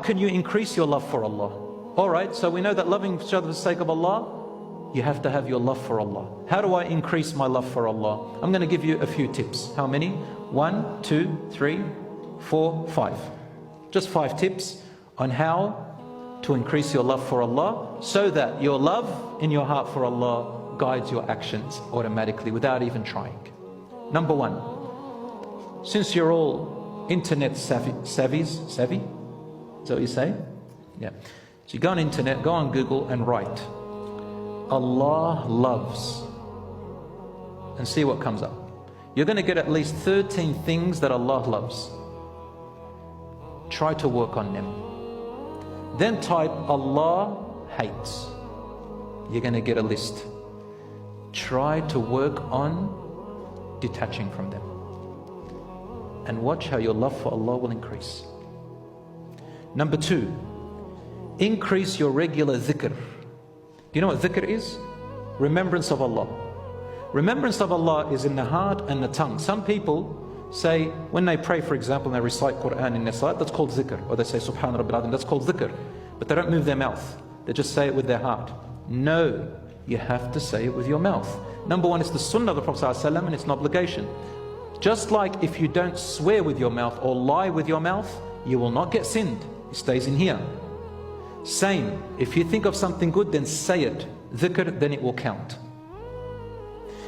can you increase your love for Allah? Alright, so we know that loving each other for the sake of Allah, you have to have your love for Allah. How do I increase my love for Allah? I'm going to give you a few tips. How many? 1, 2, 3, 4, 5. Just 5 tips on how to increase your love for Allah, so that your love in your heart for Allah guides your actions automatically without even trying. Number 1, since you're all internet savvy? Is that what you say? Yeah. So you go on internet, go on Google and write Allah loves, and see what comes up. You're going to get at least 13 things that Allah loves. Try to work on them. Then type Allah hates. You're going to get a list. Try to work on detaching from them, and watch how your love for Allah will increase. Number 2, increase your regular dhikr. Do you know what dhikr is? Remembrance of Allah. Remembrance of Allah is in the heart and the tongue. Some people say, when they pray, for example, and they recite Quran in their salat, that's called dhikr. Or they say Subhan Rabbil Azim, that's called dhikr. But they don't move their mouth. They just say it with their heart. No, you have to say it with your mouth. Number 1, it's the sunnah of the Prophet ﷺ, and it's an obligation. Just like if you don't swear with your mouth or lie with your mouth, you will not get sinned. It stays in here. Same, if you think of something good, then say it. Dhikr, then it will count.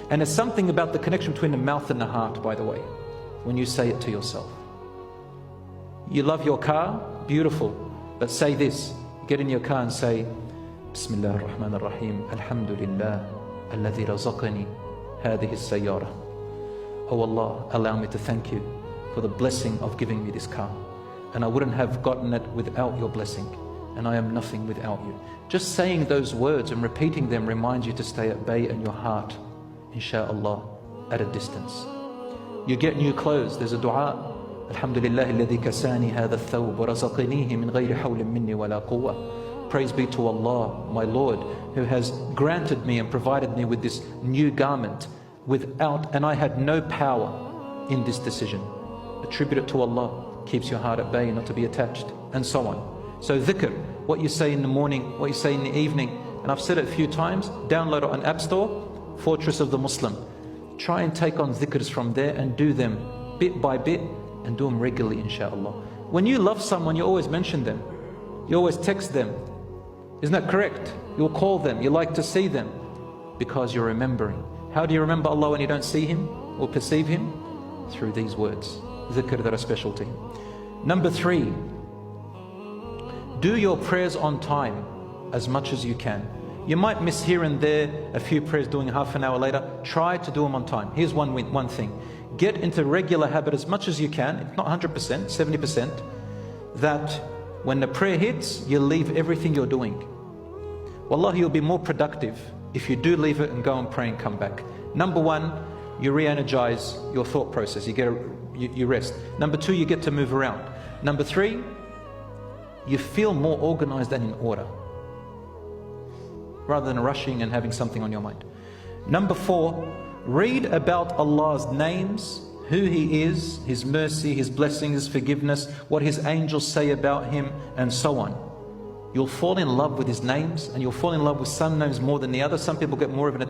And there's something about the connection between the mouth and the heart, by the way, when you say it to yourself. You love your car? Beautiful. But say this. Get in your car and say, Bismillah ar-Rahman ar-Rahim, Alhamdulillah, alladhi razaqani hadhihi as-sayyara. Oh Allah, allow me to thank you for the blessing of giving me this car. And I wouldn't have gotten it without your blessing. And I am nothing without you. Just saying those words and repeating them reminds you to stay at bay in your heart, insha'Allah, at a distance. You get new clothes, there's a dua. Alhamdulillah alladhi kasani hadha ath-thawb wa razaqanihi min ghayri hawlin minni wala quwwa. Praise be to Allah, my Lord, who has granted me and provided me with this new garment without, and I had no power in this decision. Attribute it to Allah, keeps your heart at bay, not to be attached, and so on. So dhikr, what you say in the morning, what you say in the evening, and I've said it a few times, download it on App Store, Fortress of the Muslim. Try and take on dhikrs from there and do them bit by bit, and do them regularly, inshallah. When you love someone, you always mention them. You always text them. Isn't that correct? You'll call them, you like to see them, because you're remembering. How do you remember Allah when you don't see Him or perceive Him? Through these words, dhikr that are special to Him. Number 3, do your prayers on time as much as you can. You might miss here and there a few prayers doing half an hour later. Try to do them on time. Here's one thing. Get into regular habit as much as you can. It's not 100%, 70%. That when the prayer hits, you leave everything you're doing. Wallahi, you'll be more productive if you do leave it and go and pray and come back. Number 1, you re-energize your thought process. You rest. Number 2, you get to move around. Number 3, you feel more organized and in order, rather than rushing and having something on your mind. Number 4, read about Allah's names, who He is, His mercy, His blessings, His forgiveness, what His angels say about Him, and so on. You'll fall in love with His names, and you'll fall in love with some names more than the other. Some people get more of an